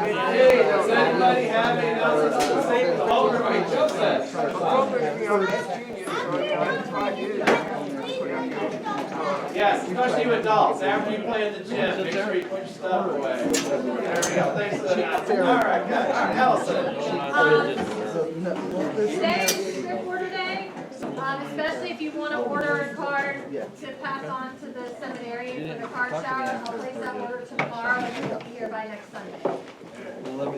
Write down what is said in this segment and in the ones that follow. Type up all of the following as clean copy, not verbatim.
Hey, does anybody have any announcements to say for the homecoming? Joseph? Yes, especially you adults. After you play in the gym, make sure you put your stuff away. There we go. Thanks for the announcement. All right, good. All right, Allison. Today is script order day, especially if you want to order a card to pass on to the seminarian for the card shower. I'll place that order tomorrow and you'll be here by next Sunday.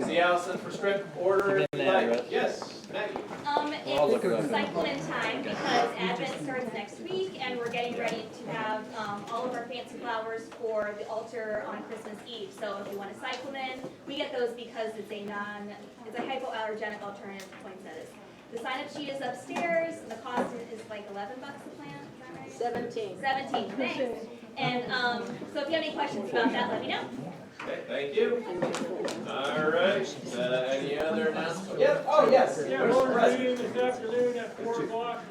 See Allison for script order. Yes, Maggie. It's cycle in time because Advent starts next week and we're getting ready to have all of our fancy flowers for the altar on Christmas Eve. So if you want a cyclamen, we get those because it's a hypoallergenic alternative to poinsettias. The sign-up sheet is upstairs. The cost is like $11 a plant. Is that right? 17. 17. Thanks. And so if you have any questions about that, let me know. Okay, thank you. All right. Any other announcements? Yeah. Oh, yes. Yeah, we're meeting this afternoon at 4 o'clock.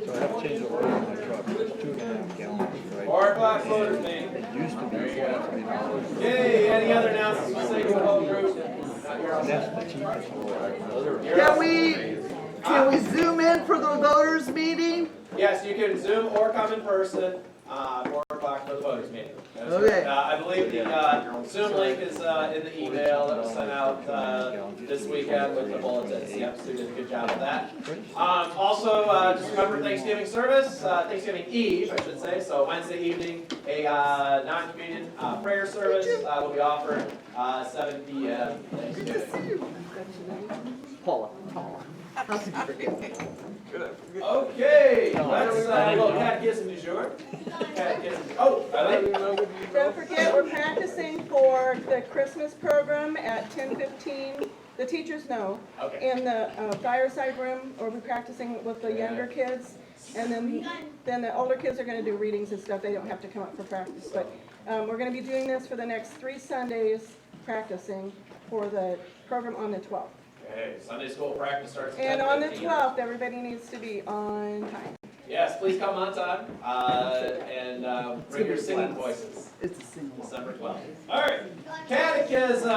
So I have to change the order on my truck. It's 2.5 gallons, right? 4 o'clock voters meeting. It used to be $4. Yay, any other announcements for the whole group? That's the cheapest order. Can we zoom in for the voters meeting? Yes, you can Zoom or come in person, 4 o'clock for the voters meeting. Okay. I believe the Zoom link is in the email that was sent out this weekend with the bulletins. Yep, Sue did a good job of that. Also, just remember Thanksgiving service, Thanksgiving Eve, I should say. So Wednesday evening, a non-communion prayer service will be offered 7 p.m. Thanksgiving. Paula. How could you forget? Okay, let's a little catechism du jour. Catechism. Oh, Eileen. Don't forget, we're practicing for the Christmas program at 10:15. The teachers know. Okay. In the fireside room, we'll be practicing with the younger kids. And then the older kids are going to do readings and stuff. They don't have to come up for practice. But we're going to be doing this for the next 3 Sundays, practicing for the program on the 12th. Okay, Sunday school practice starts at And on the 10:15. 12th, everybody needs to be on time. Yes, please come on time and bring your singing voices. It's a single. December 12th. All right, Catechism.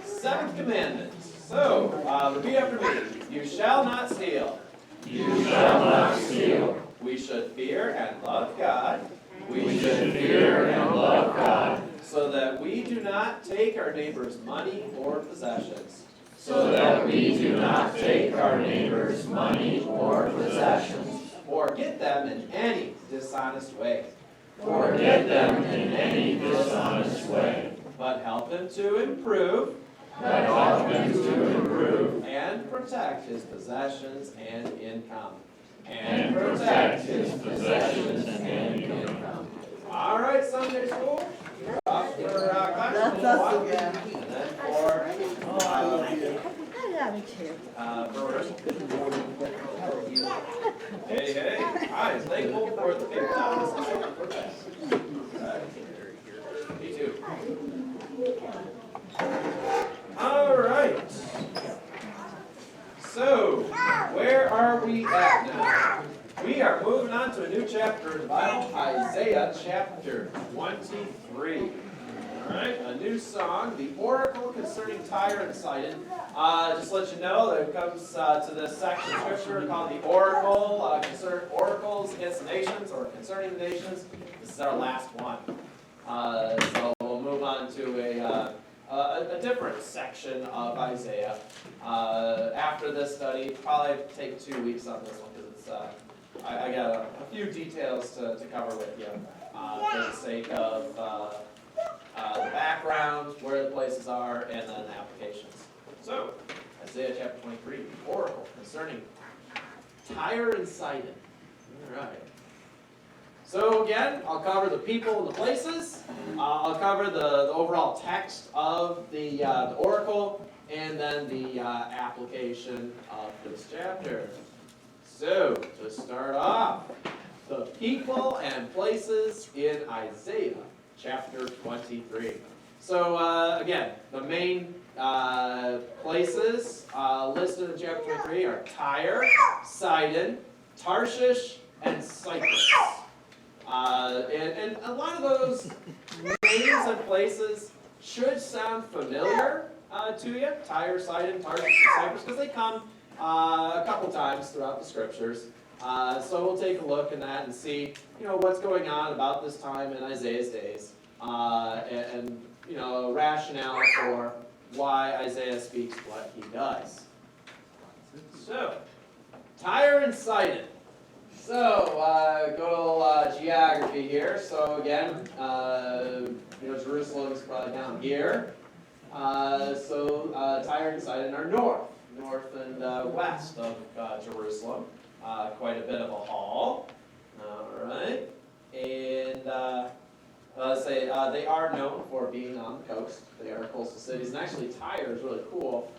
7th commandment. So, repeat after me. You shall not steal. You shall not steal. We should fear and love God. We should fear and love God, So that we do not take our neighbor's money or possessions. so that we do not take our neighbor's money or possessions, Or get them in any dishonest way. or get them in any dishonest way, But help him to improve. but help him to improve And protect his possessions and income. and protect his possessions and income. All right, Sunday school. You're up for class That's number us 1. again. And then for rehearsal. Hey, hey. I am thankful for the big towels. Me too. All right. So, where are we at now? We are moving on to a new chapter in the Bible, Isaiah chapter 23. All right, a new song, the oracle concerning Tyre and Sidon. Just to let you know that it comes to this section of scripture called the oracle, oracles against the nations or concerning the nations. This is our last one. So we'll move on to a different section of Isaiah. After this study, probably take 2 weeks on this one because it's I got a few details to cover with you for the sake of the background, where the places are, and then the applications. So, Isaiah chapter 23, the oracle concerning Tyre and Sidon. All right. So again, I'll cover the people and the places. I'll cover the overall text of the oracle, and then the application of this chapter. So, to start off, the people and places in Isaiah chapter 23. So again, the main places listed in chapter 23 are Tyre, Sidon, Tarshish, and Cyprus. And a lot of those names and places should sound familiar to you. Tyre, Sidon, Tarshish, and Cyprus, because they come a couple times throughout the scriptures. So we'll take a look at that and see, what's going on about this time in Isaiah's days, and rationale for why Isaiah speaks what he does. So, Tyre and Sidon. So, good old geography here. So again, Jerusalem is probably down here. So Tyre and Sidon are north and west of Jerusalem. Quite a bit of a haul. All right, and they are known for being on the coast. They are coastal cities, and actually Tyre is really cool.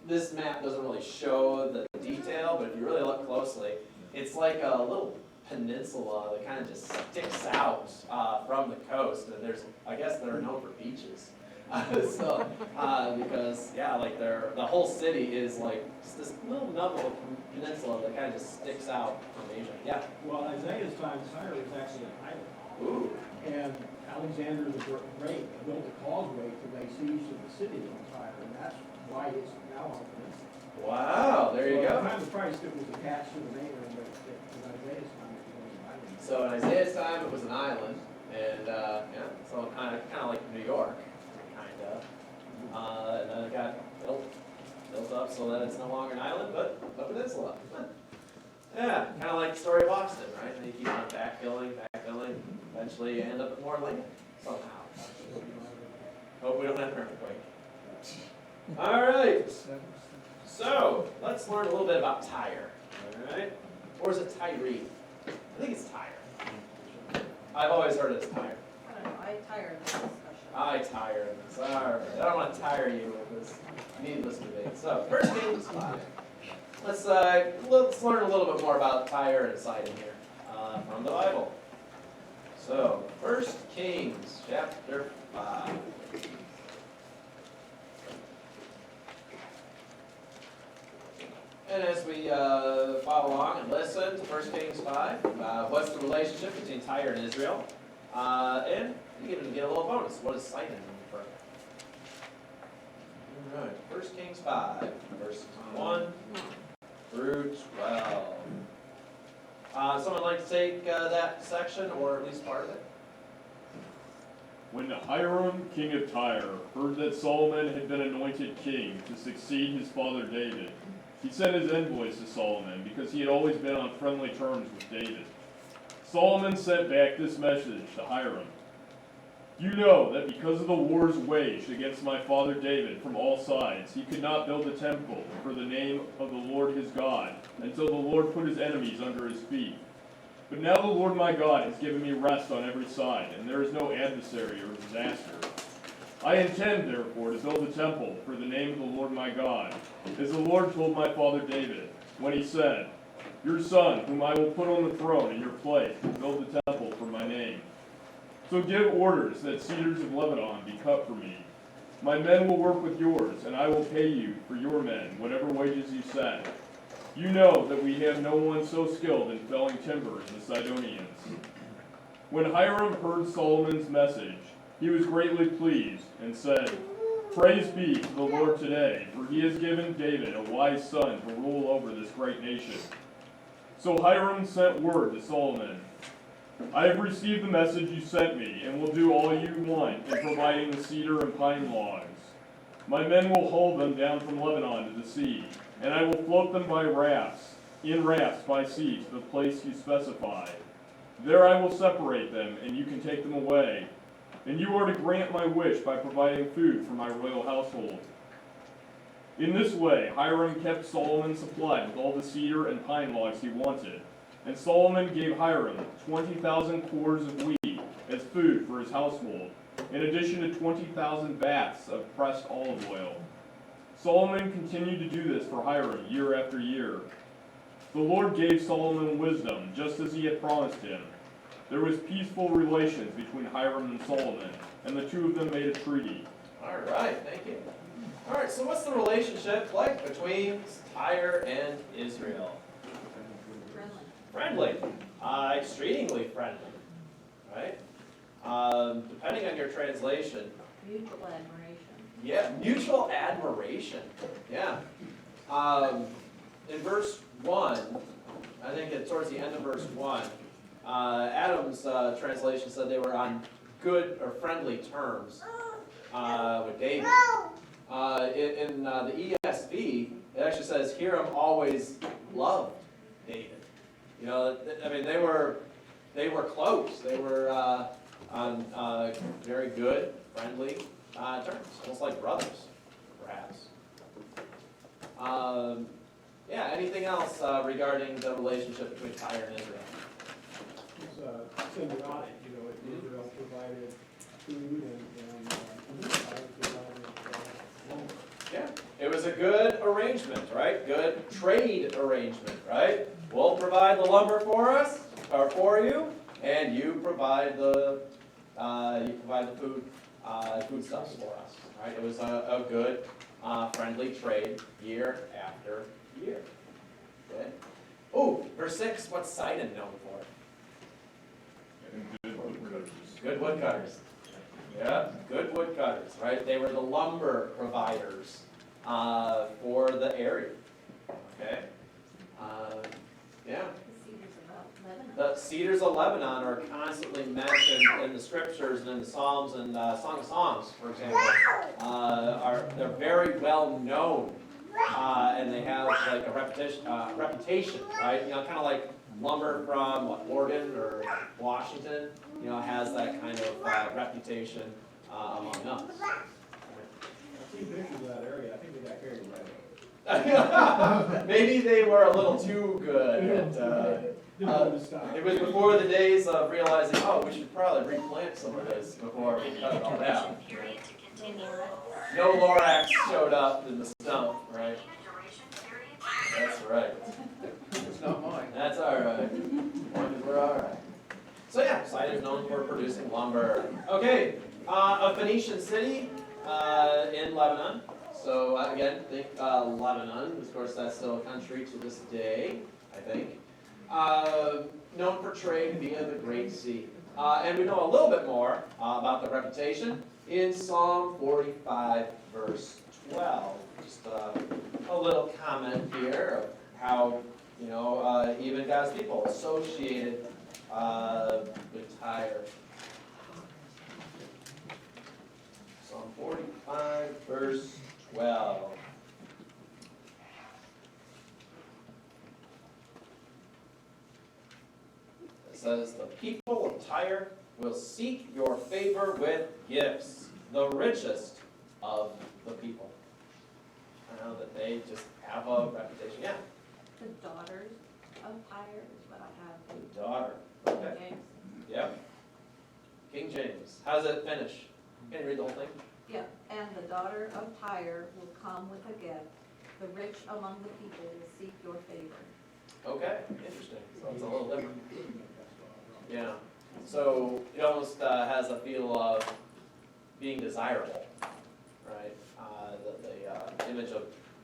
This map doesn't really show the detail, but if you really look closely, it's like a little peninsula that kind of just sticks out from the coast, and I guess they're known for beaches. So, because the whole city is like this little nub of a peninsula that kind of just sticks out from Asia. Yeah. Well, Isaiah's time, Tyre was actually an island. Ooh. And Alexander the Great built a causeway to lay siege to the city of Tyre, and that's why it's now on the peninsula. Wow, there you So go. at the time of Christ, it was attached to the mainland, but in Isaiah's time, it was an island. So in Isaiah's time, it was an island, and so kind of like New York, kind of. And then it got built up so that it's no longer an island, but a peninsula. Yeah, kind of like the story of Boston, right? And you keep on backfilling. Eventually, you end up with more land somehow. Hope we don't have an earthquake. All right. So let's learn a little bit about Tyre. All right, or is it Tyre? I think it's Tyre. I've always heard it's Tyre. I don't know, I tire of this discussion. I tire this. All right. I don't want to tire you with this needless debate. So, 1 Kings 5. Let's learn a little bit more about Tyre and Sidon here from the Bible. So, 1 Kings chapter 5. And as we follow along and listen to 1 Kings 5, what's the relationship between Tyre and Israel? And you even get a little bonus. What does Sidon mean for? All right, 1 Kings 5, verses 1 through 12. Someone like to take that section, or at least part of it? When Hiram, king of Tyre, heard that Solomon had been anointed king to succeed his father David, he sent his envoys to Solomon because he had always been on friendly terms with David. Solomon sent back this message to Hiram. You know that because of the wars waged against my father David from all sides, he could not build a temple for the name of the Lord his God until the Lord put his enemies under his feet. But now the Lord my God has given me rest on every side, and there is no adversary or disaster. I intend, therefore, to build a temple for the name of the Lord my God, as the Lord told my father David, when he said, Your son, whom I will put on the throne in your place, will build the temple for my name. So give orders that cedars of Lebanon be cut for me. My men will work with yours, and I will pay you for your men, whatever wages you set. You know that we have no one so skilled in felling timber as the Sidonians. When Hiram heard Solomon's message, he was greatly pleased and said, Praise be to the Lord today, for he has given David a wise son to rule over this great nation. So Hiram sent word to Solomon, I have received the message you sent me, and will do all you want in providing the cedar and pine logs. My men will haul them down from Lebanon to the sea, and I will float them by rafts, in rafts by sea to the place you specify. There I will separate them, and you can take them away. And you are to grant my wish by providing food for my royal household. In this way, Hiram kept Solomon supplied with all the cedar and pine logs he wanted. And Solomon gave Hiram 20,000 cores of wheat as food for his household, in addition to 20,000 baths of pressed olive oil. Solomon continued to do this for Hiram year after year. The Lord gave Solomon wisdom, just as he had promised him. There was peaceful relations between Hiram and Solomon, and the two of them made a treaty. All right, thank you. All right, so what's the relationship like between Tyre and Israel? Friendly. Friendly. Extremely friendly, right? Depending on your translation. Mutual admiration. Yeah, mutual admiration. Yeah. In verse 1, I think it's towards the end of verse 1, Adam's translation said they were on good or friendly terms with David. In the ESV, it actually says, Hiram always loved David. You know, I mean, they were close. They were on very good, friendly terms, almost like brothers, perhaps. Yeah, anything else regarding the relationship between Tyre and Israel? It's symbiotic, you know, Israel provided food and Tyre provided lumber. Yeah, it was a good arrangement, right? Good trade arrangement, right? We'll provide the lumber for us, or for you, and you provide the foodstuffs for us, right? It was a good, friendly trade year after year. Okay. Oh, verse 6. What's Sidon known for? And good woodcutters. Good woodcutters. Yeah, good woodcutters, right? They were the lumber providers for the area. Okay. Yeah. The cedars of Lebanon. The cedars of Lebanon are constantly mentioned in the scriptures and in the Psalms and Song of Songs, for example. They're very well known, and they have like a reputation, right? You know, kind of like lumber from Oregon or Washington. You know, has that kind of reputation among us. I've seen pictures of that area, I think they got carried away. Maybe they were a little too good at. It was before the days of realizing, oh, we should probably replant some of this before we cut it all down. No Lorax showed up in the stump, right? That's right. It's not mine. That's all right. As long as we're all right. So yeah, Sidon's known for producing lumber. Okay, a Phoenician city in Lebanon. So again, think Lebanon. Of course, that's still a country to this day, I think. Known for trade via the Great Sea. And we know a little bit more about the reputation in Psalm 45, verse 12. Just a little comment here of how, you know, even God's people associated with Tyre. Psalm 45, verse 12. It says, the people of Tyre will seek your favor with gifts, the richest of the people. I know that they just have a reputation. Yeah. The daughters of Tyre is what I have. The daughter. King Okay. James. Yep. King James. How does it finish? Can you read the whole thing? Yeah, and the daughter of Tyre will come with a gift. The rich among the people will seek your favor. Okay. Interesting. So it's a little different. Yeah. So it almost has a feel of being desirable, right? The image of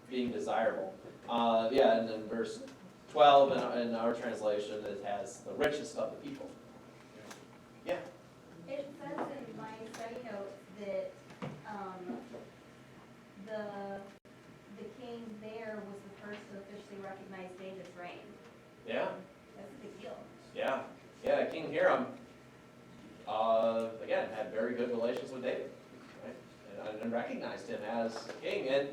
being desirable. Yeah, and then verse 12 in our translation, it has the richest of the people. Yeah. It says in my study notes that the king there was the first to officially recognize David's reign. Yeah. That's a big deal. Yeah. Yeah. King Hiram, again, had very good relations with David, right? And recognized him as king. And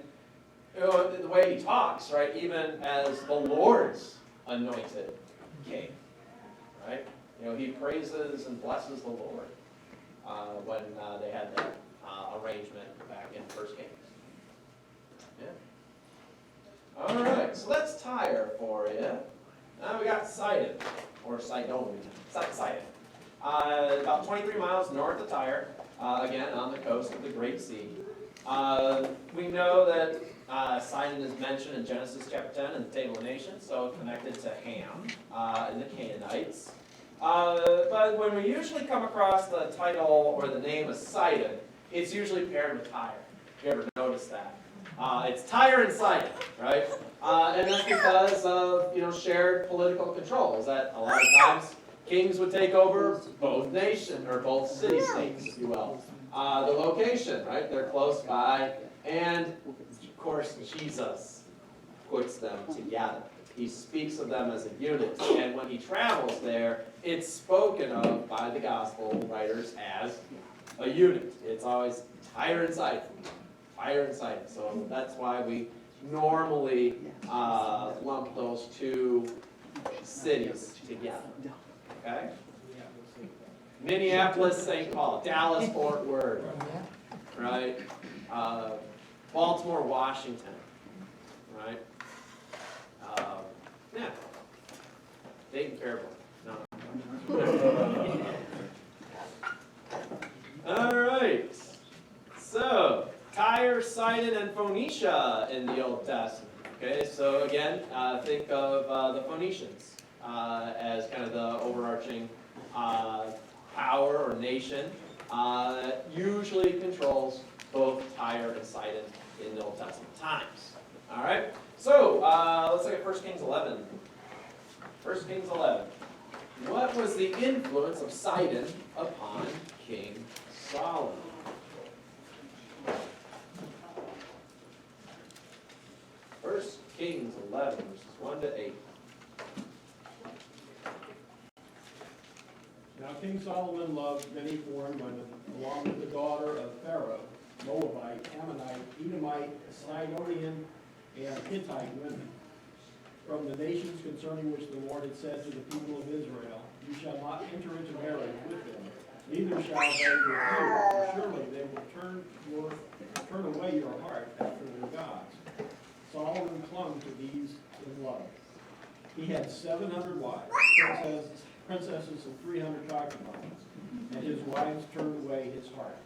you know, the way he talks, right, even as the Lord's anointed king, right? You know, he praises and blesses the Lord when they had that arrangement back in 1 Kings. Yeah. All right, so that's Tyre for you. Now we got Sidon, or Sidon. Sidon. About 23 miles north of Tyre, again on the coast of the Great Sea. We know that Sidon is mentioned in Genesis chapter 10 in the Table of Nations, so connected to Ham and the Canaanites. But when we usually come across the title or the name of Sidon, it's usually paired with Tyre. If you ever noticed that. It's Tyre and Sidon, right? And that's because of, shared political control. Is that a lot of times kings would take over both nations, or both city-states, if you will. The location, right? They're close by. And, of course, Jesus puts them together. He speaks of them as a unit. And when he travels there, it's spoken of by the gospel writers as a unit. It's always Tyre and Sidon. Tyre and Sidon. So that's why we normally lump those two cities together. Okay? Minneapolis, St. Paul, Dallas, Fort Worth, right? Baltimore, Washington, right? Yeah. Dayton, Fairborn. No. All right. So, Tyre, Sidon, and Phoenicia in the Old Testament. Okay, so again, think of the Phoenicians as kind of the overarching power or nation that usually controls both Tyre and Sidon in the Old Testament times. All right, so let's look at 1 Kings 11. 1 Kings 11. What was the influence of Sidon upon King Solomon? First Kings 11, verses 1 to 8. Now King Solomon loved many foreign women, along with the daughter of Pharaoh, Moabite, Ammonite, Edomite, Sidonian, and Hittite women, from the nations concerning which the Lord had said to the people of Israel, "You shall not enter into marriage with them, neither shall they with you, for surely they will turn away your heart after their gods." Solomon clung to these in love. He had 700 wives, princesses and 300 concubines, and his wives turned away his heart.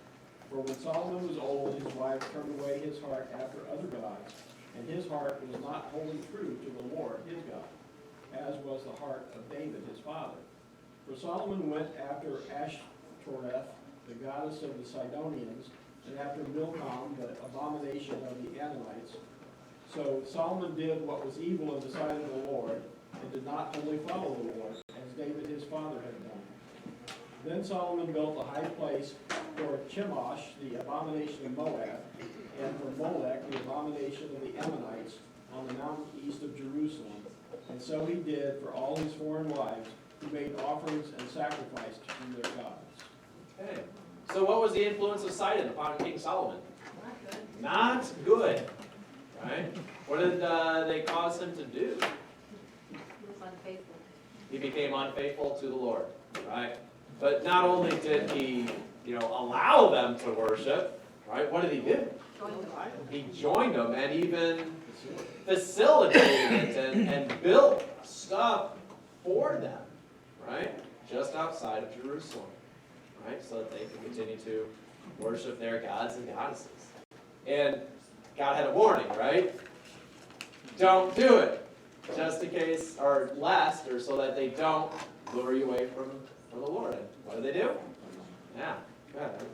For when Solomon was old, his wives turned away his heart after other gods, and his heart was not wholly true to the Lord his God, as was the heart of David his father. For Solomon went after Ashtoreth, the goddess of the Sidonians, and after Milcom, the abomination of the Ammonites. So Solomon did what was evil in the sight of the Lord, and did not wholly follow the Lord, as David his father had done. Then Solomon built a high place for Chemosh, the abomination of Moab, and for Molech, the abomination of the Ammonites, on the mountain east of Jerusalem. And so he did for all his foreign wives, who made offerings and sacrificed to their gods. Okay. So what was the influence of Sidon upon King Solomon? Not good. Right? What did they cause him to do? He was unfaithful. He became unfaithful to the Lord. Right? But not only did he, allow them to worship, right? What did he do? He joined them and even facilitated it and built stuff for them, right? Just outside of Jerusalem, right? So that they could continue to worship their gods and goddesses. And God had a warning, right? Don't do it. Just in case, or lest, or so that they don't lure you away from the Lord. And what do they do? Yeah. Go ahead.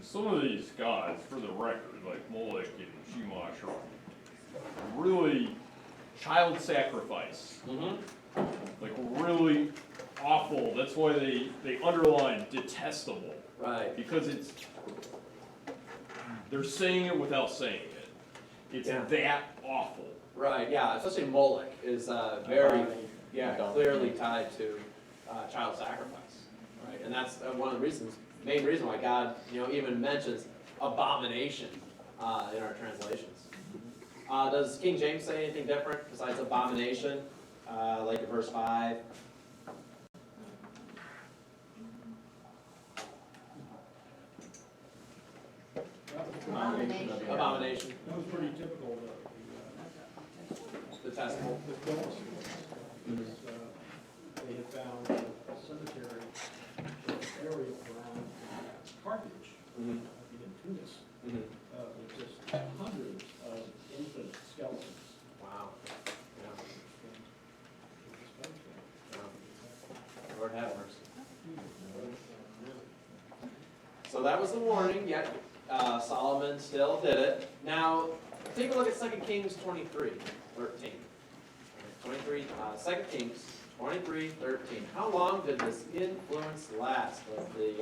Some of these gods, for the record, like Molech and Chemosh, are really child sacrifice. Mm-hmm. Like really awful. That's why they underline detestable. Right. Because they're saying it without saying it. It's that awful. Right, yeah, especially Molech is very, clearly tied to child sacrifice, right? And that's one of the main reason why God, even mentions abomination in our translations. Does King James say anything different besides abomination, like in verse 5? Abomination. That was pretty typical. Detestable. The Philistines, they had found a cemetery area around Carthage, in Tunis, with just hundreds of infant skeletons. Wow. Lord have mercy. So that was the warning, yet Solomon still did it. Now, take a look at 2 Kings 23:13. 23, 2 Kings 23:13. How long did this influence last of the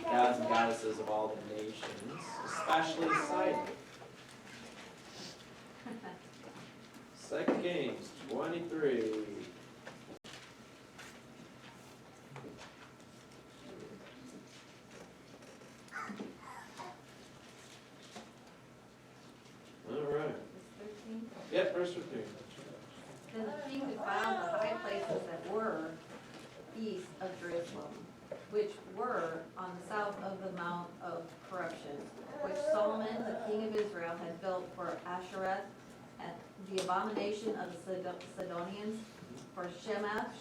gods and goddesses of all the nations, especially Sidon? 2 Kings 23. All right. Yep, verse 15. Then the king defiled the high places that were east of Jerusalem, which were on the south of the Mount of Corruption, which Solomon, the king of Israel, had built for Ashereth, and the abomination of the Sidonians, for Chemosh,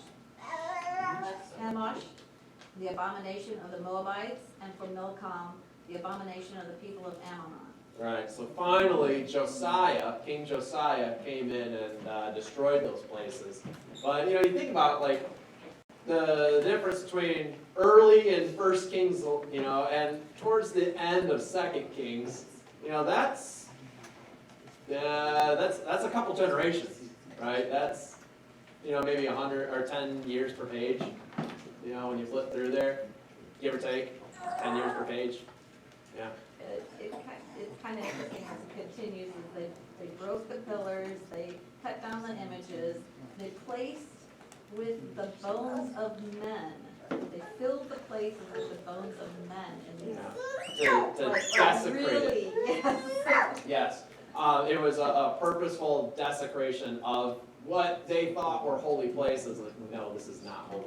the abomination of the Moabites, and for Milcom, the abomination of the people of Ammon. Right, so finally Josiah, King Josiah, came in and destroyed those places. But you think about like the difference between early in 1 Kings, and towards the end of 2 Kings, that's a couple generations, right? That's maybe 100 or 10 years per page. When you flip through there, give or take, 10 years per page. Yeah. It's kind of interesting as it continues, is they broke the pillars, they cut down the images, they placed with the bones of men. They filled the places with the bones of men in these. To desecrate really, it. yes. Yes. It was a purposeful desecration of what they thought were holy places. Like, no, this is not holy.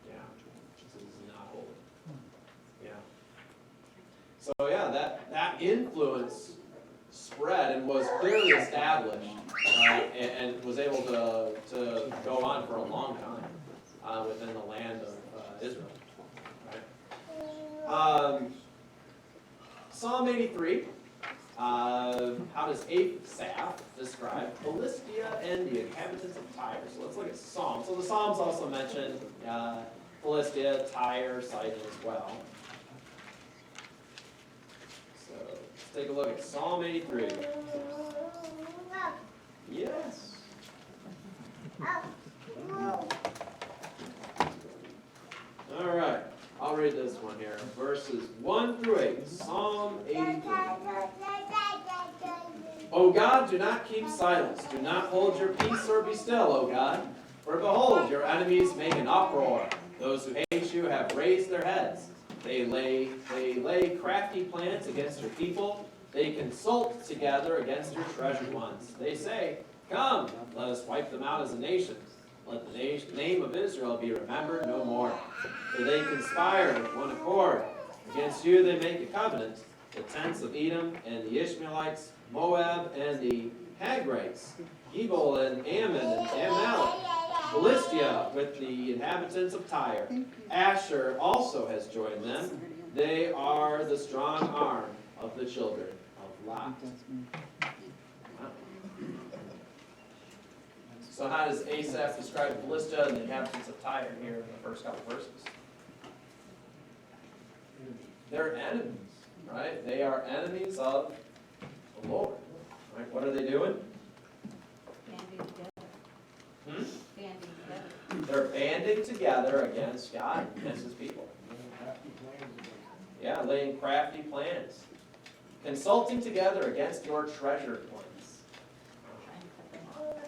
Yeah. This is not holy. Yeah. So yeah, that influence spread and was clearly established, and was able to go on for a long time within the land of Israel. Right? Psalm 83. How does Asaph describe Philistia and the inhabitants of Tyre? So let's look at Psalms. So the Psalms also mention Philistia, Tyre, Sidon as well. So let's take a look at Psalm 83. Yes. All right. I'll read this one here. Verses 1 through 8. Psalm 83. O God, do not keep silence. Do not hold your peace or be still, O God. For behold, your enemies make an uproar. Those who hate you have raised their heads. They lay crafty plans against your people. They consult together against your treasured ones. They say, come, let us wipe them out as a nation. Let the name of Israel be remembered no more. For they conspire with one accord. Against you they make a covenant. The tents of Edom and the Ishmaelites, Moab and the Hagrites, Ebal and Ammon and Amalek, Philistia with the inhabitants of Tyre. Asher also has joined them. They are the strong arm of the children of Lot. So how does Asaph describe Philistia and the inhabitants of Tyre here in the first couple verses? They're enemies, right? They are enemies of the Lord. Right? What are they doing? Banding together. Banding together. They're banding together against God, against His people. Yeah, laying crafty plans. Consulting together against your treasured ones.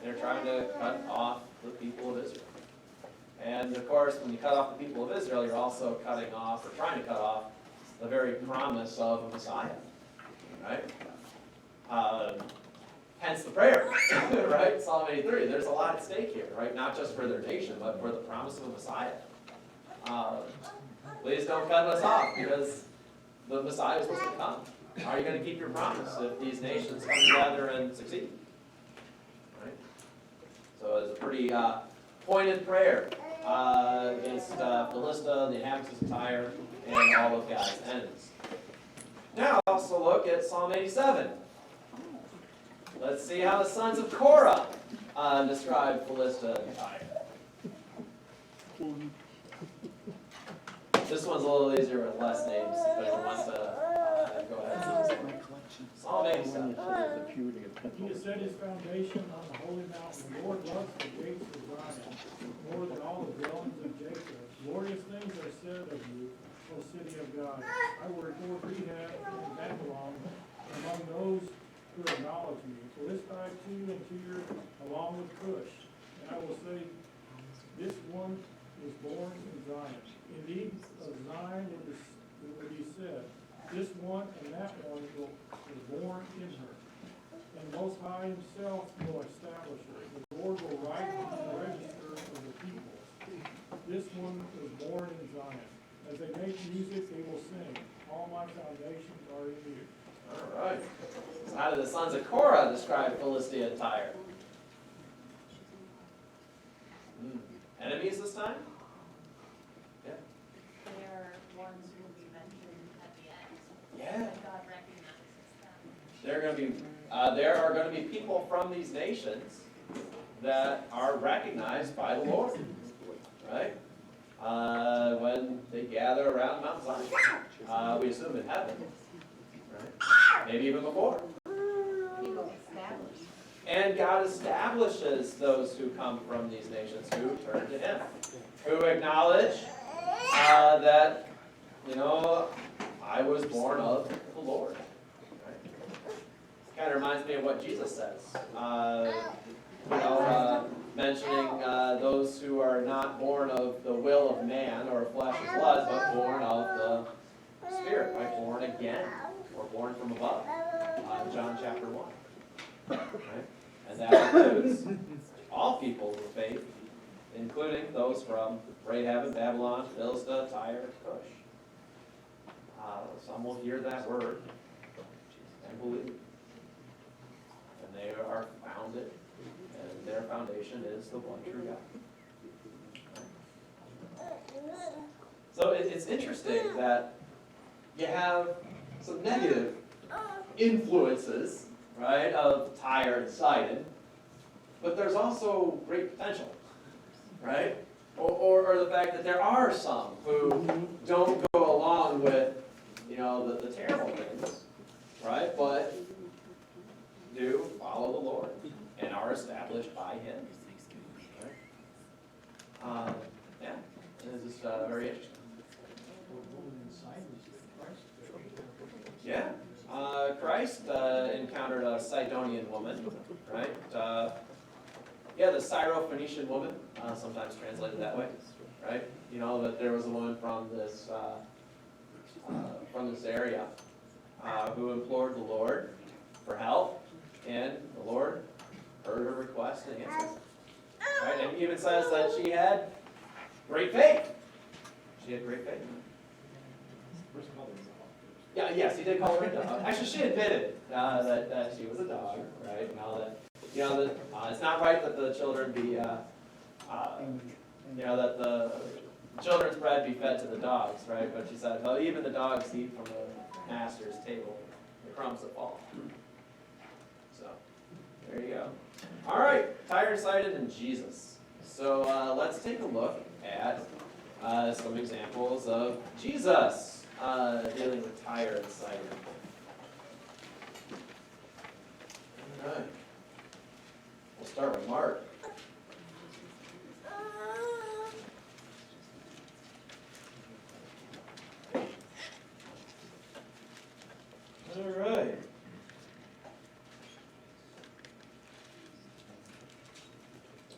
They're trying to cut off the people of Israel. And of course, when you cut off the people of Israel, you're also cutting off, or trying to cut off, the very promise of a Messiah. Right? Hence the prayer, right? Psalm 83. There's a lot at stake here, right? Not just for their nation, but for the promise of a Messiah. Please don't cut us off, because the Messiah is supposed to come. How are you going to keep your promise if these nations come together and succeed? Right? So it's a pretty pointed prayer against Philistia, the inhabitants of Tyre, and all of God's enemies. Now also look at Psalm 87. Let's see how the sons of Korah describe Philistia and Tyre. This one's a little easier with less names if anyone wants to Psalm 87. He has set his foundation on the holy mountain. The Lord loves the gates of Zion more than all the dwellings of Jacob. Glorious things are said of you, O city of God. I will record Rehab and Babylon among those who acknowledge me. For this time too and Tyre along with Cush. And I will say, this one was born in Zion. Indeed, of Zion it will be said, this one and that one was born in her. And Most High himself will establish her. The Lord will write in the register of the people. This one was born in Zion. As they make music, they will sing. All my foundations are in you. All right. So how do the sons of Korah describe Philistia and Tyre? Enemies this time? Yeah. They are ones who will be mentioned at the end. Yeah. That God recognizes them. There are going to be people from these nations that are recognized by the Lord, right? When they gather around Mount Zion, we assume in heaven, right? Maybe even before. People established. And God establishes those who come from these nations who turn to Him, who acknowledge that, I was born of the Lord. Right? Kind of reminds me of what Jesus says. Mentioning those who are not born of the will of man or flesh and blood, but born of the Spirit, right? Born again, or born from above. John chapter 1. Right? And that includes all people of faith, including those from Rahab and Babylon, Philistia, Tyre, Cush. Some will hear that word and believe. And they are founded, and their foundation is the one true God. So it's interesting that you have some negative influences, right, of Tyre and Sidon, but there's also great potential, right? Or the fact that there are some who don't go along with, the terrible things, right, but do follow the Lord and are established by Him. Right? This is very interesting. Yeah. Christ encountered a Sidonian woman, right? The Syro-Phoenician woman, sometimes translated that way, right? That there was a woman from this area who implored the Lord for help, and the Lord heard her request and answered. Right? And it even says that she had great faith. She had great faith. Yes, he did call her a dog. Actually, she admitted that she was a dog, right? It's not right that the children be, that the children's bread be fed to the dogs, right? But she said, well, even the dogs eat from the master's table, the crumbs that fall. So, there you go. All right, Tyre, Sidon, and Jesus. So let's take a look at some examples of Jesus dealing with Tyre and Sidon. All right. We'll start with Mark. All right.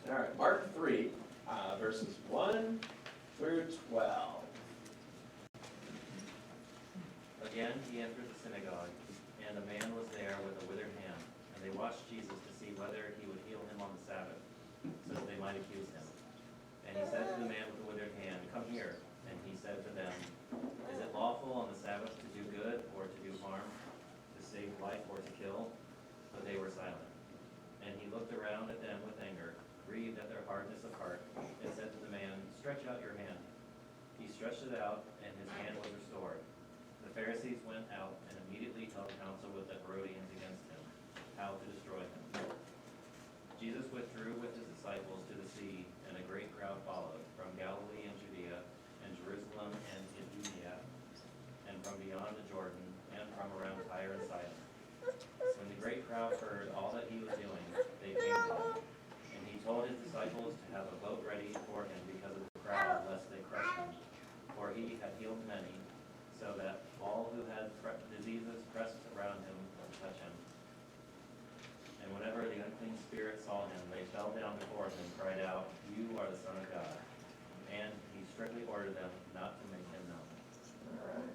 All right, Mark 3, verses 1 through 12. Again, he entered the synagogue, and a man was there with a withered hand, and they watched Jesus to see whether he would heal him on the Sabbath, so that they might accuse him. And he said to the man with the withered hand, "Come here." And he said to them, "Is it lawful on the Sabbath to do good or to do harm, to save life or to kill?" But they were silent. And he looked around at them with anger, grieved at their hardness of heart, and said to the man, "Stretch out your hand." He stretched it out, and his hand was restored. The Pharisees went out and immediately held counsel with the Herodians against him, how to destroy him. Jesus withdrew with his disciples to the sea, and a great crowd followed, from Galilee and Judea, and Jerusalem and Idumea, and from beyond the Jordan, and from around Tyre and Sidon. diseases pressed around him to touch him. And whenever the unclean spirit saw him, they fell down before him and cried out, "You are the Son of God." And he strictly ordered them not to make him known. All right.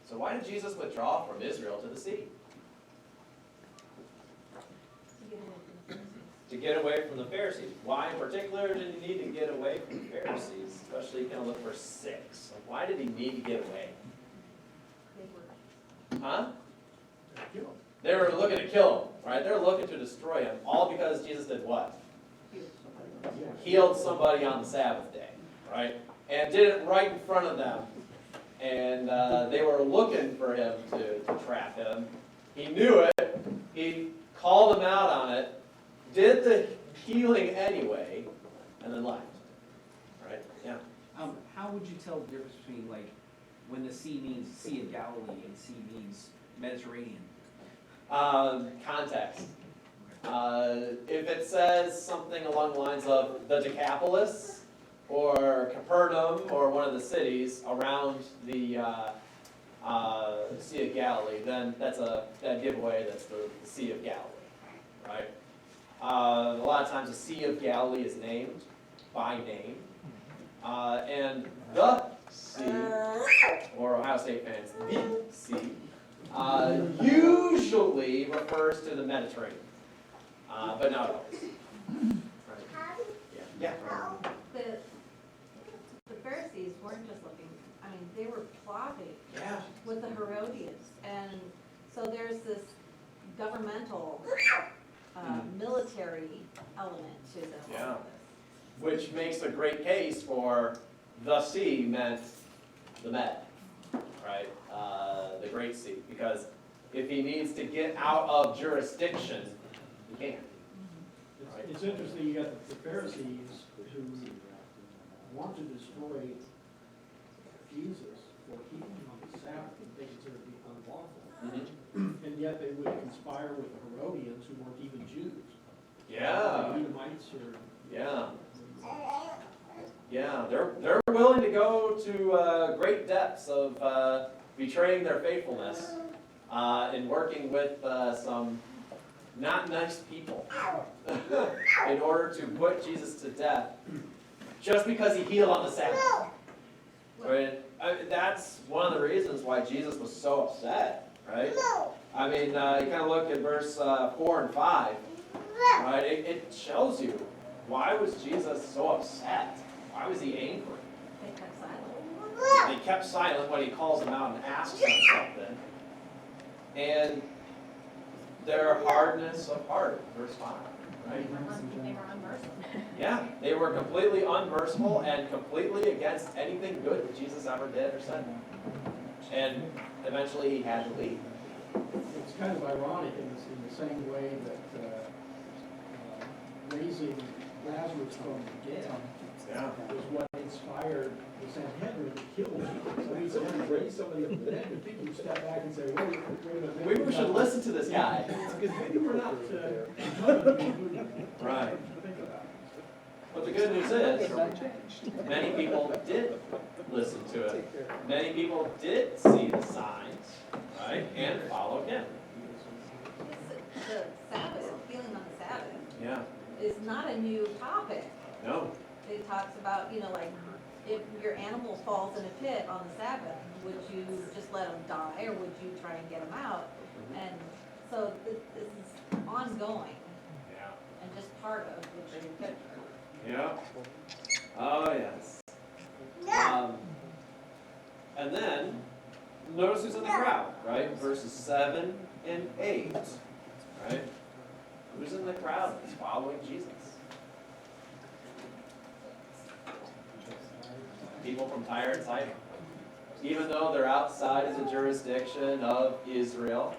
So why did Jesus withdraw from Israel to the sea? To get away from the Pharisees. Why in particular did he need to get away from the Pharisees? Especially you can look for 6. Why did he need to get away? Huh? They were looking to kill him, right? They were looking to destroy him, all because Jesus did what? Healed somebody on the Sabbath day, right? And did it right in front of them. And they were looking for him to trap him. He knew it. He called them out on it, did the healing anyway, and then left. Right? Yeah. How would you tell the difference between, like, when the sea means Sea of Galilee and sea means Mediterranean? Context. If it says something along the lines of the Decapolis or Capernaum or one of the cities around the Sea of Galilee, then that's that giveaway that's the Sea of Galilee, right? A lot of times the Sea of Galilee is named by name, and the Sea, or Ohio State fans, the Sea, usually refers to the Mediterranean, but not always. Right. Yeah. The Pharisees weren't just looking, I mean, they were plotting Yeah. with the Herodians. And so there's this governmental, military element to this. Yeah. Which makes a great case for the sea meant the Med, right? The Great Sea. Because if he needs to get out of jurisdiction, he can. It's interesting, you got the Pharisees who want to destroy Jesus for keeping him on the Sabbath, and they consider it to be unlawful. And yet they would conspire with the Herodians, who weren't even Jews. Yeah. The Edomites or. Yeah. Yeah, they're willing to go to great depths of betraying their faithfulness in working with some not nice people in order to put Jesus to death just because he healed on the Sabbath. Right? That's one of the reasons why Jesus was so upset, right? I mean, you kind of look at verse 4 and 5, right? It shows you, why was Jesus so upset? Why was he angry? They kept silent. They kept silent when he calls them out and asks them something. And their hardness of heart, verse 5, right? They were unmerciful. Yeah, they were completely unmerciful and completely against anything good that Jesus ever did or said. And eventually he had to leave. It's kind of ironic in the same way that raising Lazarus from the dead was what inspired the Sanhedrin to kill Jesus. I mean, somebody raised somebody from the dead, and people step back and say, wait a minute. Maybe we should listen to this guy. Because maybe we're not Right. But the good news is, many people did listen to it. Many people did see the signs, right, and follow him. The Sabbath, healing on the Sabbath, Yeah. is not a new topic. No. It talks about, like, if your animal falls in a pit on the Sabbath, would you just let them die, or would you try and get them out? And so this is ongoing Yeah. and just part of the big picture. Yeah. Oh, yes. And then, notice who's in the crowd, right? Verses 7 and 8, right? Who's in the crowd that's following Jesus? People from Tyre and Sidon. Even though they're outside of the jurisdiction of Israel,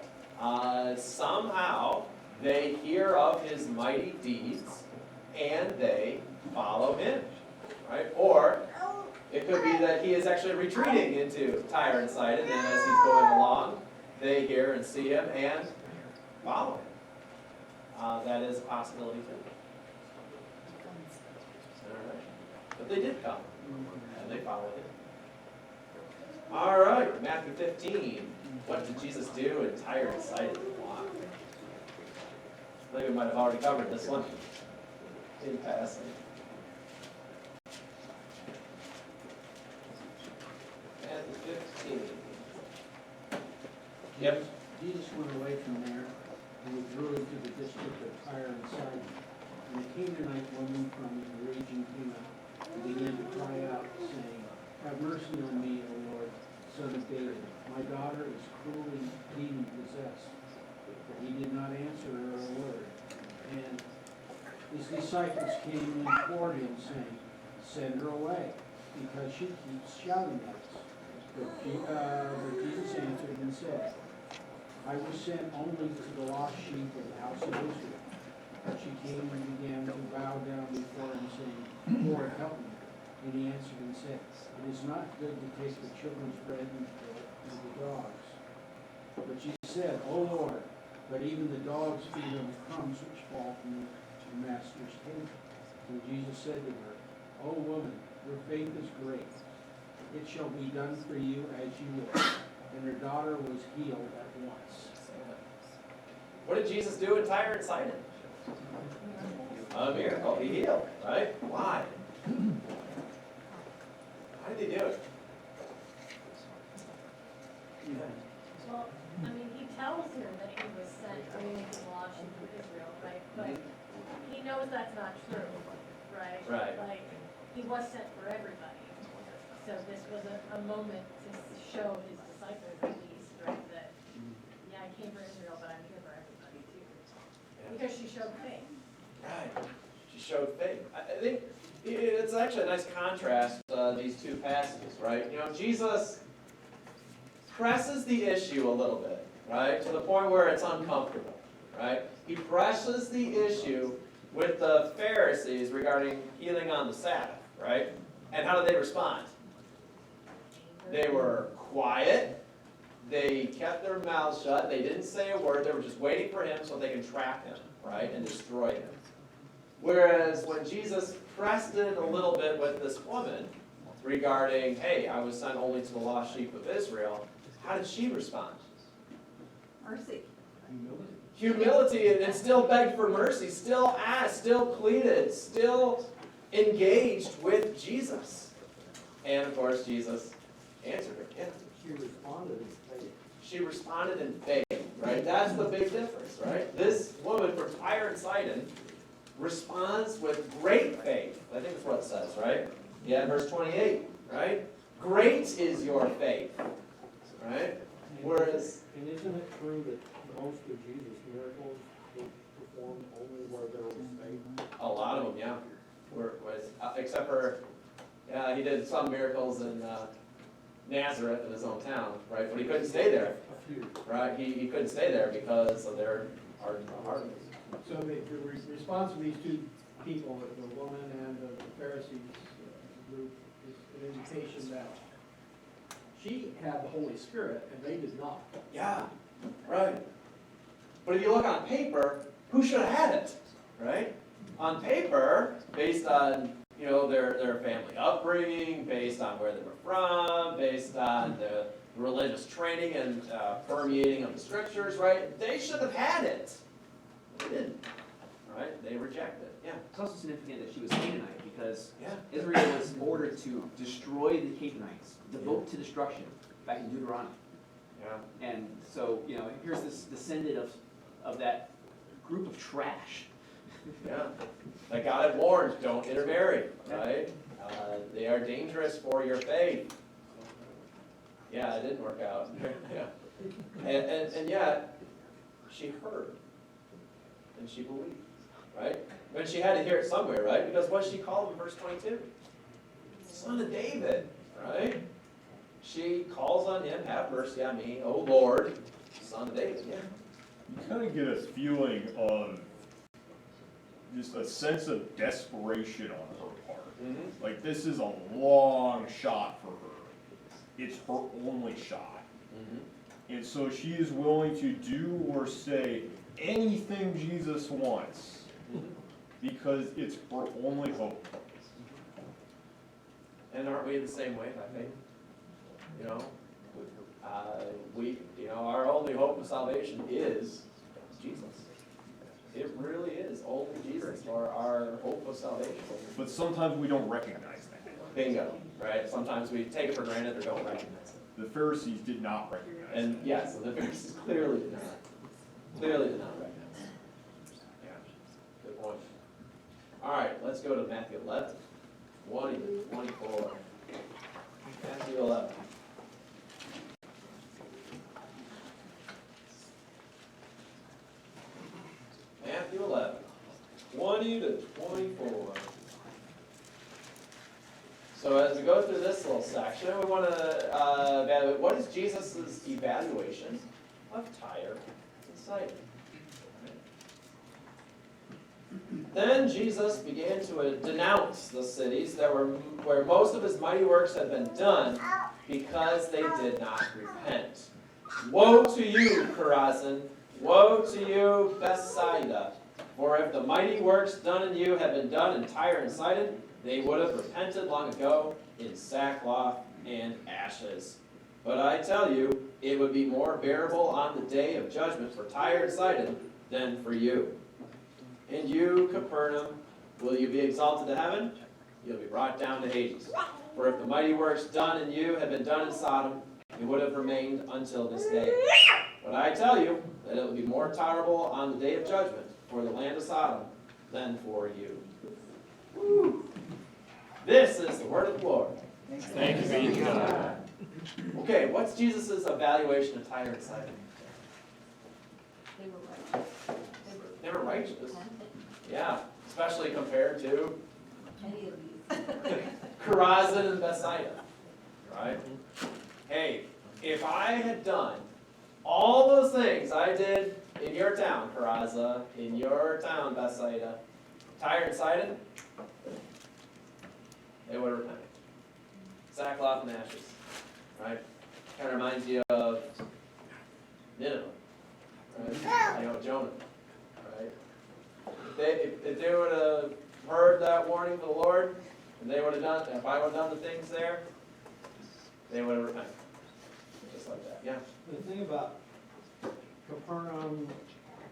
somehow they hear of his mighty deeds and they follow him, right? Or it could be that he is actually retreating into Tyre and Sidon, and as he's going along, they hear and see him and follow him. That is a possibility too. All right. But they did come, and they followed him. All right. in Matthew 15, what did Jesus do in Tyre and Sidon? Why? I think we might have already covered this one in passing. Matthew 15. Yep. Jesus went away from there and withdrew into the district of Tyre and Sidon. And the Canaanite woman from the region came out and began to cry out, saying, "Have mercy on me, O Lord, Son of David. My daughter is cruelly demon-possessed." But he did not answer her a word. And his disciples came and implored him, saying, "Send her away, because she keeps shouting at us." But Jesus answered and said, "I was sent only to the lost sheep of the house of Israel." But she came and began to bow down before him, saying, "Lord, help me." And he answered and said, "It is not good to take the children's bread and throw it to the dogs." But she said, "O Lord, but even the dogs feed on the crumbs which fall from the master's table." And Jesus said to her, "O woman, your faith is great. It shall be done for you as you will." And her daughter was healed at once. What did Jesus do in Tyre and Sidon? A miracle. He healed, right? Why? Why did he do it? Well, I mean, he tells her that he was sent only to the lost sheep of Israel, right? But he knows that's not true, right? Right. Like, he was sent for everybody. So this was a moment to show his disciples at least, right, that, yeah, I came for Israel, but I'm here for everybody too. Because she showed faith. Right. She showed faith. I think it's actually a nice contrast, these two passages, right? You know, Jesus presses the issue a little bit, right, to the point where it's uncomfortable, right? He presses the issue with the Pharisees regarding healing on the Sabbath, right? And how did they respond? They were quiet. They kept their mouths shut. They didn't say a word. They were just waiting for him so they can trap him, right, and destroy him. Whereas when Jesus pressed it a little bit with this woman regarding, hey, I was sent only to the lost sheep of Israel, how did she respond? Mercy. Humility, and still begged for mercy, still asked, still pleaded, still engaged with Jesus. And of course, Jesus answered her. Yeah. She responded in faith. She responded in faith, right? That's the big difference, right? This woman from Tyre and Sidon responds with great faith. I think that's what it says, right? Yeah, verse 28, right? Great is your faith, right? Whereas, And isn't it true that most of Jesus' miracles he performed only where there was faith? a lot of them, yeah, except for, yeah, he did some miracles in Nazareth in his own town, right? But he couldn't stay there, A few. right? He couldn't stay there because of their hardness. So the response of these two people, the woman and the Pharisees group, is an indication that she had the Holy Spirit and they did not. Yeah, right. But if you look on paper, who should have had it, right? On paper, based on, you know, their family upbringing, based on where they were from, based on the religious training and permeating of the scriptures, right? They should have had it. They didn't, right? They rejected it. Yeah. It's also significant that she was Canaanite because Yeah. Israel was ordered to destroy the Canaanites, devote to destruction, back in Deuteronomy. Yeah. And so, you know, here's this descendant of that group of trash. Yeah. Like God had warned, don't intermarry, right? They are dangerous for your faith. Yeah, it didn't work out. Yeah. And yet, she heard. And she believed, right? But she had to hear it somewhere, right? Because what she called him in verse 22? Son of David, right? She calls on him, have mercy on me, O Lord, son of David. Yeah. You kind of get a feeling of just a sense of desperation on her part. Mm-hmm. Like this is a long shot for her. It's her only shot. Mm-hmm. And so she is willing to do or say anything Jesus wants because it's her only hope. And aren't we the same way by faith? You know, hope of salvation is Jesus. It really is only Jesus for our hope of salvation. But sometimes we don't recognize that. Bingo, right? Sometimes we take it for granted or don't recognize it. The Pharisees did not recognize it. And yes, the Pharisees clearly did not. Clearly did not recognize it. Yeah, good point. All right, let's go to Matthew 11, 20 to 24. Matthew 11. Matthew 11, 20 to 24. So as we go through this little section, we want to evaluate what is Jesus' evaluation of Tyre and Sidon. Then Jesus began to denounce the cities where most of his mighty works had been done because they did not repent. Woe to you, Chorazin! Woe to you, Bethsaida! For if the mighty works done in you had been done in Tyre and Sidon, they would have repented long ago in sackcloth and ashes. But I tell you, it would be more bearable on the day of judgment for Tyre and Sidon than for you. And you, Capernaum, will you be exalted to heaven? You'll be brought down to Hades. For if the mighty works done in you had been done in Sodom, it would have remained until this day. But I tell you that it will be more tolerable on the day of judgment for the land of Sodom than for you. Woo. This is the word of the Lord. Thanks be to God. Okay, what's Jesus' evaluation of Tyre and Sidon? They were righteous. They were righteous. Yeah, especially compared to Any of these. Chorazin and Bethsaida. Right? Hey, if I had done all those things I did in your town, Chorazin, in your town, Bethsaida, Tyre and Sidon, they would have repented. Sackcloth and ashes. Right? Kind of reminds you of Nineveh. Right? You know, Jonah. Right? If they would have heard that warning from the Lord, and they would have done, if I would have done the things there, they would have repented. Just like that. Yeah. The thing about Capernaum,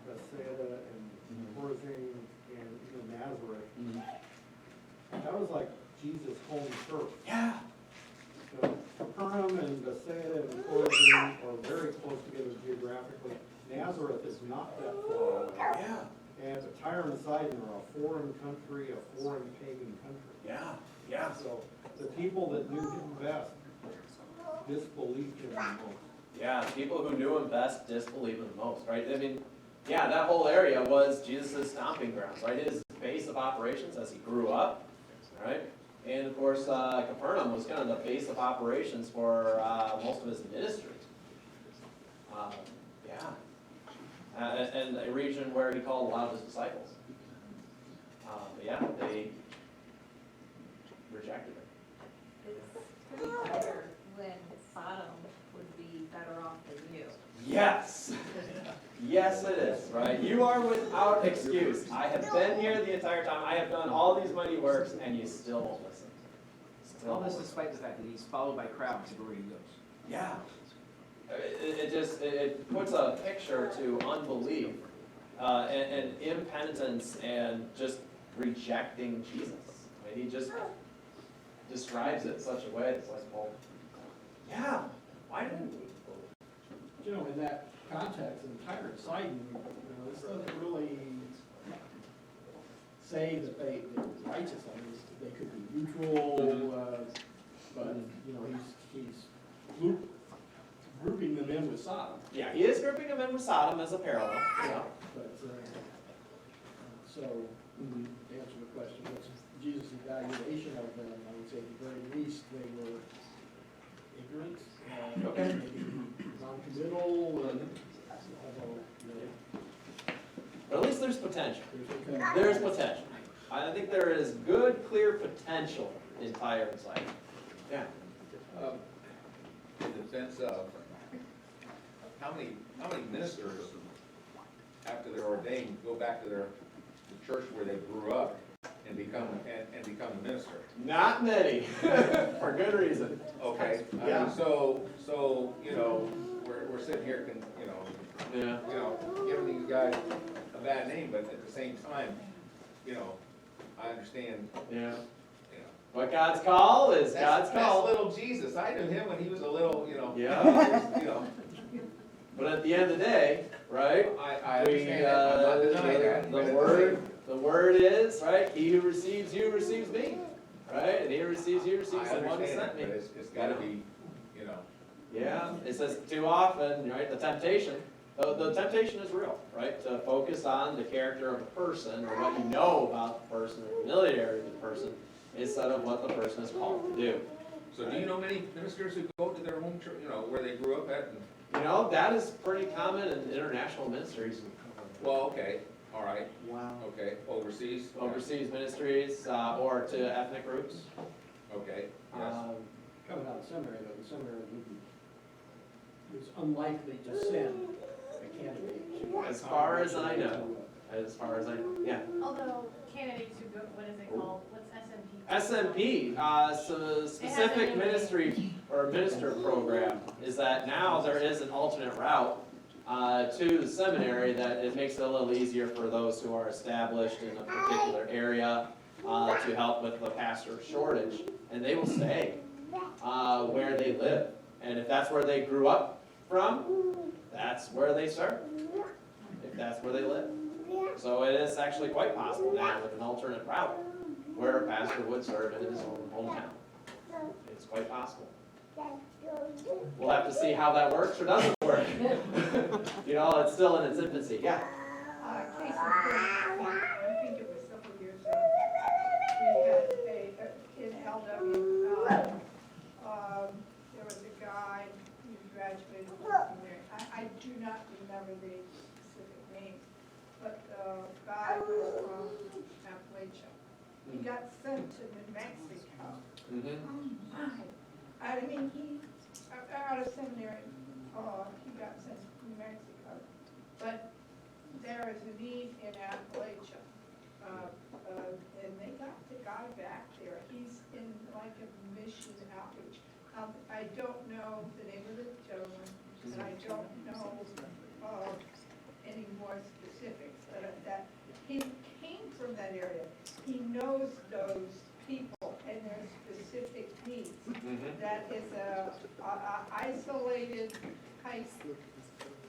Bethsaida, and Chorazin, and even Nazareth, that was like Jesus' home turf. Yeah. So Capernaum and Bethsaida and Chorazin are very close together geographically. Nazareth is not that far away. Yeah. And Tyre and Sidon are a foreign country, a foreign pagan country. Yeah. Yeah. So the people that knew him best disbelieved him the most. Yeah, people who knew him best disbelieved him the most, right? I mean, yeah, that whole area was Jesus' stomping grounds, right? His base of operations as he grew up, right? And of course, Capernaum was kind of the base of operations for most of his ministry. And a region where he called a lot of his disciples. But yeah, they rejected him. It's pretty clear when Sodom would be better off than you. Yes. Yes, it is, right? You are without excuse. I have been here the entire time. I have done all these mighty works, and you still won't listen. Still All this won't listen. despite the fact that he's followed by crowds everywhere he goes. Yeah. It puts a picture to unbelief and impenitence and just rejecting Jesus. I mean, he just describes it in such a way that's like, well, yeah, why didn't we? You know, in that context, in Tyre and Sidon, you know, this doesn't really say that they're righteous. I mean, they could be neutral, but, you know, he's grouping them in with Sodom. Yeah, he is grouping them in with Sodom as a parallel. Yeah. But, so, to answer the question, what's Jesus' evaluation of them? I would say at the very least, they were ignorant, Okay. maybe non-committal, although, you know, But at least there's potential. there's There's potential. I think there is good, clear potential in Tyre and Sidon. Yeah. In the sense of, how many ministers, after they're ordained, go back to the church where they grew up and become a minister? Not many, for good reason. Okay, Yeah. so, you know, we're sitting here can, Yeah. giving these guys a bad name, but at the same time, I understand, Yeah. What God's call is God's that's call. little Jesus. I knew him when he was a little, Yeah. But at the end of the day, right? I understand that. I'm not denying that. The word is, right? He who receives you receives me, right? And he who receives you receives I the one who understand sent that, me. but it's gotta be, Yeah, it says too often, right? The temptation is real, right? To focus on the character of a person or what you know about the person or familiarity with the person instead of what the person is called to do. So do you know many ministers who go to their home church, where they grew up at? That is pretty common in international ministries. Well, okay, all right, Wow. okay, overseas? Overseas ministries, or to ethnic groups. Okay, yes. Coming out of seminary, though, the seminary it's unlikely to send a candidate. As far as I know. As far as I know, yeah. Although candidates who go, what is it called, what's SMP? SMP, so specific ministry or minister program is that now there is an alternate route to the seminary that it makes it a little easier for those who are established in a particular area to help with the pastor shortage. And they will stay where they live. And if that's where they grew up from, that's where they serve, if that's where they live. So it is actually quite possible now with an alternate route where a pastor would serve in his own hometown. It's quite possible. We'll have to see how that works or doesn't work. It's still in its infancy, yeah. Case in point, I think it was several years ago, we had in LW, there was a guy who graduated from there. I do not remember the specific name, but the guy was from Appalachia. He got sent to New Mexico. I mean, out of seminary, he got sent to New Mexico. But there is a need in Appalachia. And they got the guy back there. He's in like a mission outreach. I don't know the name of the gentleman, and I don't know any more specifics, but that he came from that area. He knows those people and their specific needs. That is a isolated type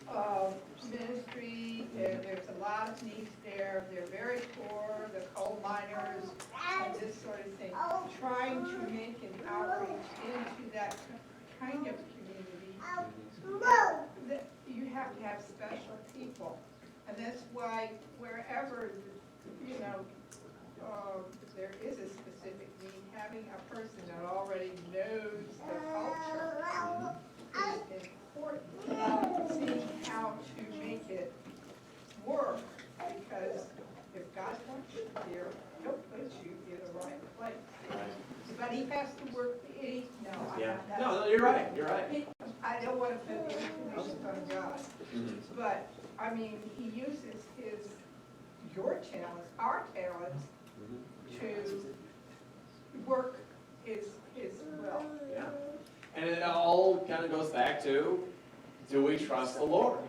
of ministry, and there's a lot of needs there. They're very poor, the coal miners, and this sort of thing. Trying to make an outreach into that kind of community, that you have to have special people. And that's why wherever, there is a specific need, having a person that already knows the culture is important. Seeing how to make it work, because if God wants you here, he'll put you in the right place. But he has to work, No, you're right, you're right. I don't want to put any conditions on God. But, I mean, he uses your talents, our talents, to work his will. Yeah. And it all kind of goes back to, do we trust the Lord?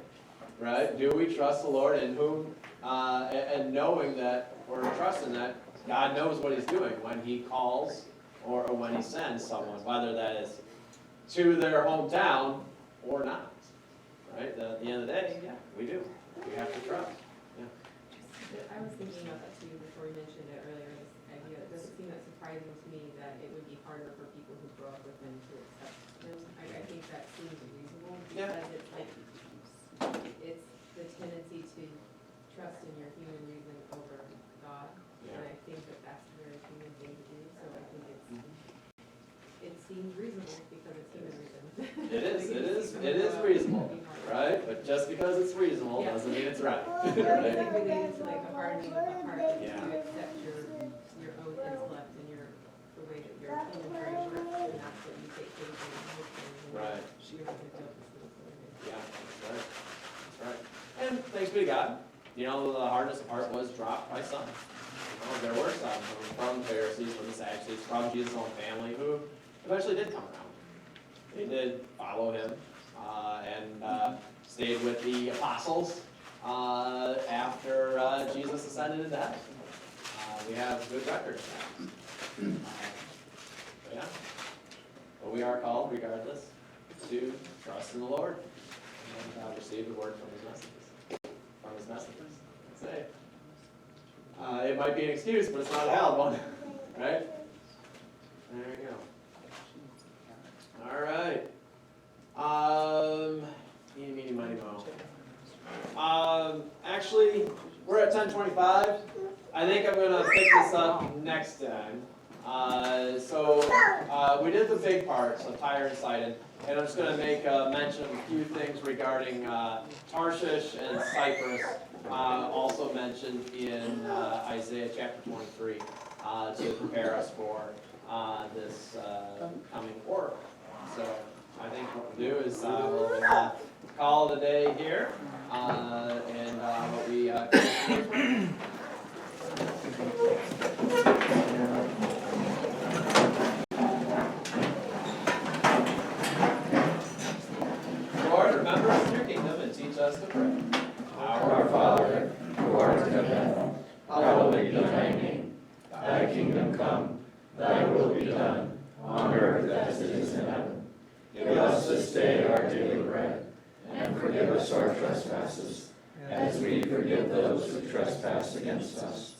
Right? Do we trust the Lord in whom, and knowing that, or trusting that God knows what he's doing when he calls or when he sends someone, whether that is to their hometown or not. Right? At the end of the day, yeah, we do. We have to trust. I was thinking about that too before we mentioned it earlier, this idea, it doesn't seem that surprising to me that it would be harder for people who grow up with him to accept him. I think that seems reasonable because it's like, it's the tendency to trust in your human reason over God. And I think that that's a very human thing to do, so I think it seems reasonable because it's human reason. It is reasonable, right? But just because it's reasonable doesn't mean it's right. It's like related to like a hardening of the heart, that you accept your own intellect and the way that your human brain works, and that's what you take faith in and hope in. Right. You're not gonna jump into it. Yeah, that's right. And thanks be to God, the hardness of heart was dropped by some. There were some from the Pharisees, from the Sadducees, from Jesus' own family who eventually did come around. They did follow him, and stayed with the apostles after Jesus ascended into heaven. We have good record of that. But yeah, but we are called regardless to trust in the Lord and receive the word from His messages. That's it. It might be an excuse, but it's not a valid one, right? There you go. All right. Eeny, meeny, miny, moe. Actually, we're at 10:25. I think I'm gonna pick this up next time. We did the big parts of Tyre and Sidon, and I'm just gonna make mention of a few things regarding Tarshish and Cyprus, also mentioned in Isaiah chapter 23, to prepare us for this coming war. So I think what we'll do is we'll call it a day here, and what we Lord, remember us in your kingdom and teach us to pray. Our Father, who art in heaven, hallowed be thy name. Thy kingdom come, thy will be done, on earth as it is in heaven. Give us this day our daily bread, and forgive us our trespasses, as we forgive those who trespass against us.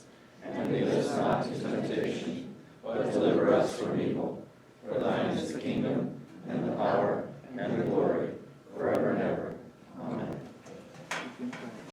And lead us not into temptation, but deliver us from evil. For thine is the kingdom, and the power, and the glory, forever and ever. Amen.